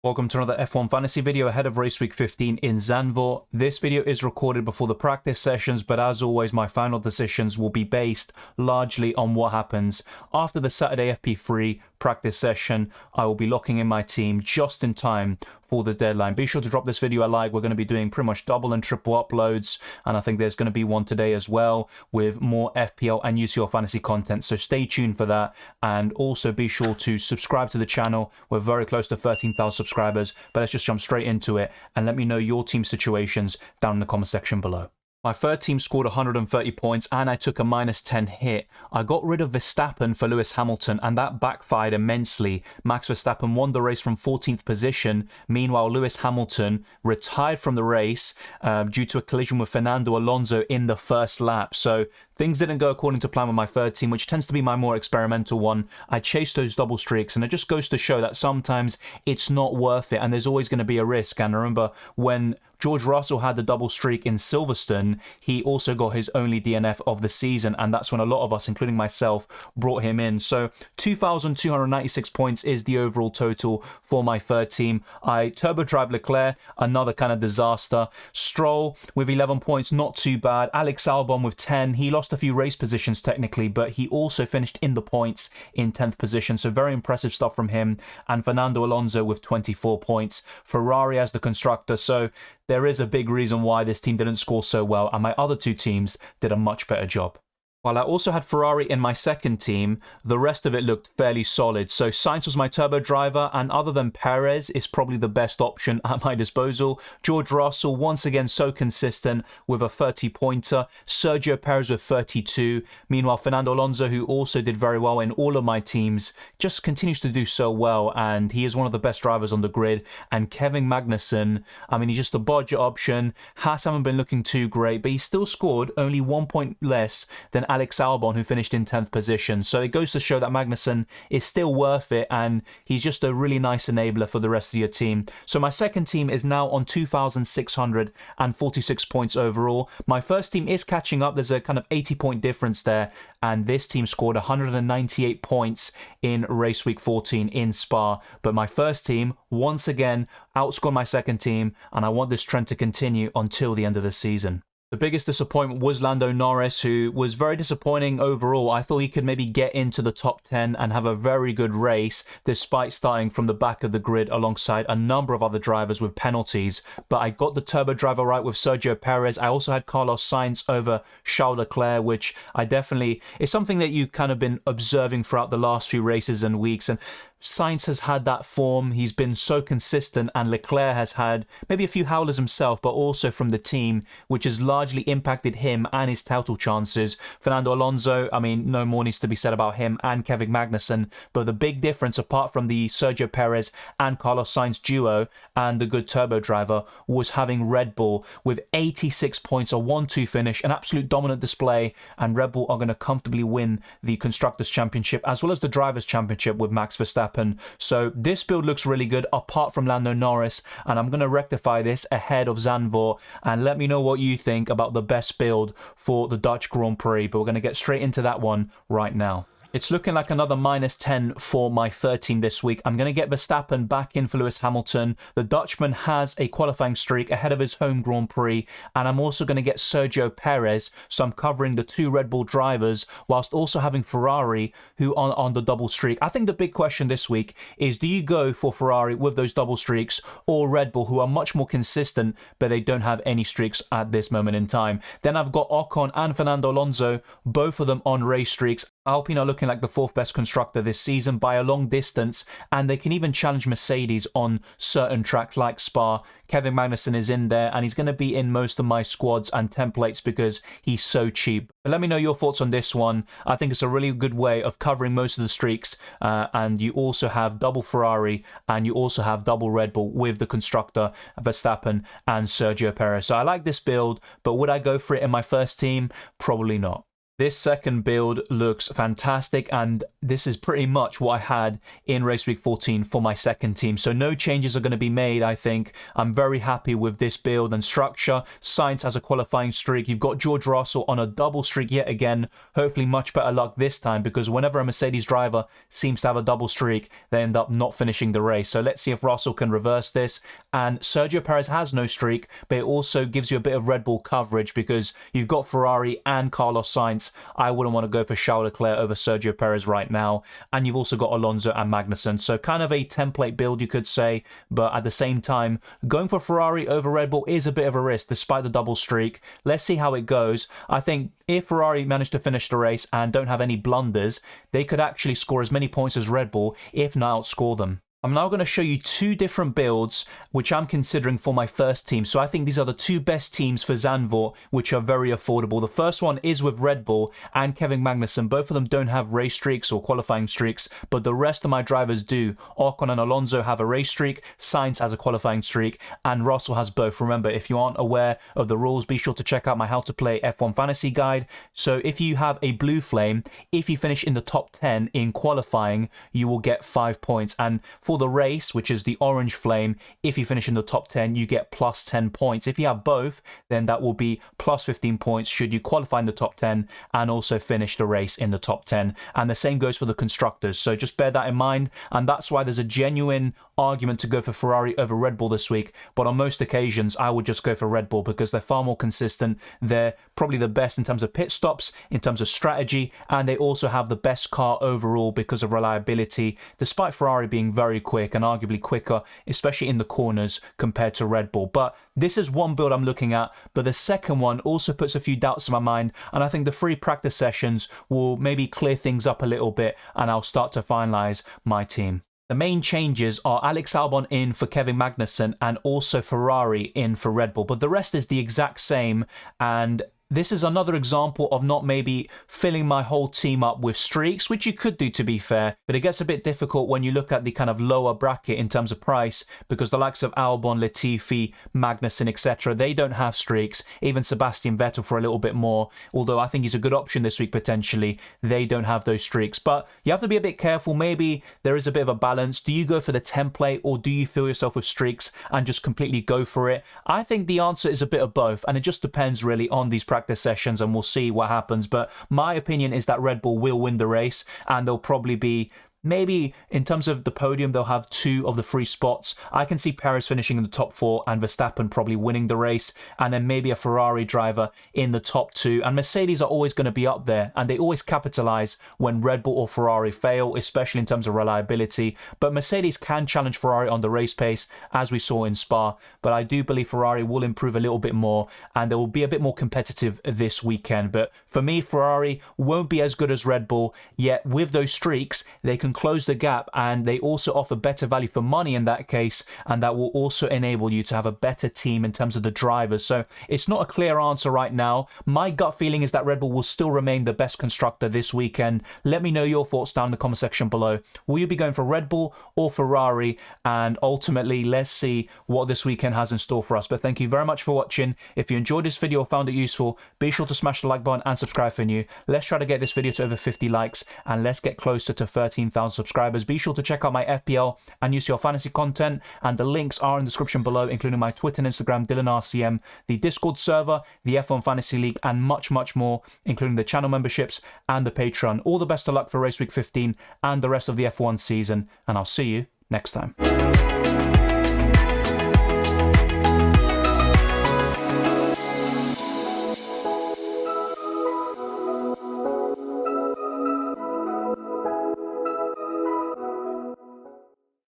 Welcome to another F1 Fantasy video ahead of Raceweek 15 in Zandvoort. This video is recorded before the practice sessions, but as always, my final decisions will be based largely on what happens after the Saturday FP3 practice session. I will be locking in my team just in time for the deadline. Be sure to drop this video a like. We're going to be doing pretty much double and triple uploads, and I think there's going to be one today as well with more FPL and UCL fantasy content, so stay tuned for that. And also be sure to subscribe to the channel. We're very close to 13,000 subscribers, but let's just jump straight into it and let me know your team situations down in the comment section below. My third team scored 130 points and I took a -10 hit. I got rid of Verstappen for Lewis Hamilton and that backfired immensely. Max Verstappen won the race from 14th position. Meanwhile, Lewis Hamilton retired from the race due to a collision with Fernando Alonso in the first lap. So things didn't go according to plan with my third team, which tends to be my more experimental one. I chased those double streaks, and it just goes to show that sometimes it's not worth it, and there's always going to be a risk. And I remember when George Russell had the double streak in Silverstone, he also got his only DNF of the season, and that's when a lot of us, including myself, brought him in. So 2,296 points is the overall total for my third team. I turbo drive Leclerc, another kind of disaster. Stroll with 11 points, not too bad. Alex Albon with 10. He lost a few race positions technically, but he also finished in the points in 10th position, so very impressive stuff from him. And Fernando Alonso with 24 points. Ferrari as the constructor, so there is a big reason why this team didn't score so well, and my other two teams did a much better job. While I also had Ferrari in my second team, the rest of it looked fairly solid. So Sainz was my turbo driver, and other than Perez, is probably the best option at my disposal. George Russell, once again, so consistent with a 30-pointer. Sergio Perez with 32. Meanwhile, Fernando Alonso, who also did very well in all of my teams, just continues to do so well, and he is one of the best drivers on the grid. And Kevin Magnussen, I mean, he's just a budget option. Haas haven't been looking too great, but he still scored only 1 point less than Alex Albon, who finished in 10th position. So it goes to show that Magnussen is still worth it, and he's just a really nice enabler for the rest of your team. So my second team is now on 2,646 points overall. My first team is catching up. There's a kind of 80-point difference there, and this team scored 198 points in race week 14 in Spa. But my first team, once again, outscored my second team, and I want this trend to continue until the end of the season. The biggest disappointment was Lando Norris, who was very disappointing overall. I thought he could maybe get into the top 10 and have a very good race, despite starting from the back of the grid alongside a number of other drivers with penalties. But I got the turbo driver right with Sergio Perez. I also had Carlos Sainz over Charles Leclerc, which I definitely is something that you've kind of been observing throughout the last few races and weeks. And Sainz has had that form. He's been so consistent, and Leclerc has had maybe a few howlers himself, but also from the team, which has largely impacted him and his title chances. Fernando Alonso, I mean, no more needs to be said about him, and Kevin Magnussen, but the big difference, apart from the Sergio Perez and Carlos Sainz duo and the good turbo driver, was having Red Bull with 86 points, a 1-2 finish, an absolute dominant display, and Red Bull are going to comfortably win the Constructors' Championship as well as the Drivers' Championship with Max Verstappen. So this build looks really good apart from Lando Norris, and I'm going to rectify this ahead of Zandvoort. And let me know what you think about the best build for the Dutch Grand Prix, but we're going to get straight into that one right now. It's looking like another -10 for my third team this week. I'm going to get Verstappen back in for Lewis Hamilton. The Dutchman has a qualifying streak ahead of his home Grand Prix, and I'm also going to get Sergio Perez, so I'm covering the two Red Bull drivers whilst also having Ferrari, who are on the double streak. I think the big question this week is, do you go for Ferrari with those double streaks or Red Bull, who are much more consistent, but they don't have any streaks at this moment in time? Then I've got Ocon and Fernando Alonso, both of them on race streaks. Alpine are looking like the fourth best constructor this season by a long distance, and they can even challenge Mercedes on certain tracks like Spa. Kevin Magnussen is in there, and he's going to be in most of my squads and templates because he's so cheap. But let me know your thoughts on this one. I think it's a really good way of covering most of the streaks, and you also have double Ferrari, and you also have double Red Bull with the constructor, Verstappen and Sergio Perez. So I like this build, but would I go for it in my first team? Probably not. This second build looks fantastic, and this is pretty much what I had in Race Week 14 for my second team. So no changes are going to be made, I think. I'm very happy with this build and structure. Sainz has a qualifying streak. You've got George Russell on a double streak yet again. Hopefully much better luck this time, because whenever a Mercedes driver seems to have a double streak, they end up not finishing the race. So let's see if Russell can reverse this. And Sergio Perez has no streak, but it also gives you a bit of Red Bull coverage because you've got Ferrari and Carlos Sainz. I wouldn't want to go for Charles Leclerc over Sergio Perez right now. And you've also got Alonso and Magnussen. So kind of a template build, you could say. But at the same time, going for Ferrari over Red Bull is a bit of a risk despite the double streak. Let's see how it goes. I think if Ferrari manage to finish the race and don't have any blunders, they could actually score as many points as Red Bull, if not outscore them. I'm now going to show you two different builds which I'm considering for my first team. So I think these are the two best teams for Zandvoort, which are very affordable. The first one is with Red Bull and Kevin Magnussen. Both of them don't have race streaks or qualifying streaks, but the rest of my drivers do. Ocon and Alonso have a race streak, Sainz has a qualifying streak, and Russell has both. Remember, if you aren't aware of the rules, be sure to check out my How to Play F1 Fantasy Guide. So if you have a blue flame, if you finish in the top 10 in qualifying, you will get 5 points. And for the race, which is the orange flame, if you finish in the top 10, you get plus 10 points. If you have both, then that will be plus 15 points should you qualify in the top 10 and also finish the race in the top 10. And the same goes for the constructors. So just bear that in mind. And that's why there's a genuine argument to go for Ferrari over Red Bull this week. But on most occasions, I would just go for Red Bull because they're far more consistent. They're probably the best in terms of pit stops, in terms of strategy, and they also have the best car overall because of reliability, despite Ferrari being very quick and arguably quicker, especially in the corners compared to Red Bull. But this is one build I'm looking at, but the second one also puts a few doubts in my mind, and I think the free practice sessions will maybe clear things up a little bit, and I'll start to finalize my team. The main changes are Alex Albon in for Kevin Magnussen and also Ferrari in for Red Bull, but the rest is the exact same. And this is another example of not maybe filling my whole team up with streaks, which you could do to be fair, but it gets a bit difficult when you look at the kind of lower bracket in terms of price, because the likes of Albon, Latifi, Magnussen, etc., they don't have streaks. Even Sebastian Vettel for a little bit more, although I think he's a good option this week potentially, they don't have those streaks. But you have to be a bit careful. Maybe there is a bit of a balance. Do you go for the template or do you fill yourself with streaks and just completely go for it? I think the answer is a bit of both, and it just depends really on these practice sessions, and we'll see what happens. But my opinion is that Red Bull will win the race, and they'll probably be, maybe in terms of the podium, they'll have 2 of the 3 spots. I can see Perez finishing in the top 4 and Verstappen probably winning the race, and then maybe a Ferrari driver in the top 2. And Mercedes are always going to be up there, and they always capitalize when Red Bull or Ferrari fail, especially in terms of reliability. But Mercedes can challenge Ferrari on the race pace, as we saw in Spa. But I do believe Ferrari will improve a little bit more, and they will be a bit more competitive this weekend. But for me, Ferrari won't be as good as Red Bull, yet with those streaks, they can close the gap, and they also offer better value for money in that case, and that will also enable you to have a better team in terms of the drivers. So it's not a clear answer right now. My gut feeling is that Red Bull will still remain the best constructor this weekend. Let me know your thoughts down in the comment section below. Will you be going for Red Bull or Ferrari? And ultimately, let's see what this weekend has in store for us. But thank you very much for watching. If you enjoyed this video or found it useful, be sure to smash the like button and subscribe for new. Let's try to get this video to over 50 likes, and let's get closer to 13,000 subscribers. Be sure to check out my FPL and UCL fantasy content, and the links are in the description below, including my Twitter and Instagram, DylanRCM, the Discord server, the F1 Fantasy League, and much more, including the channel memberships and the Patreon. All the best of luck for Race Week 15 and the rest of the F1 season, and I'll see you next time.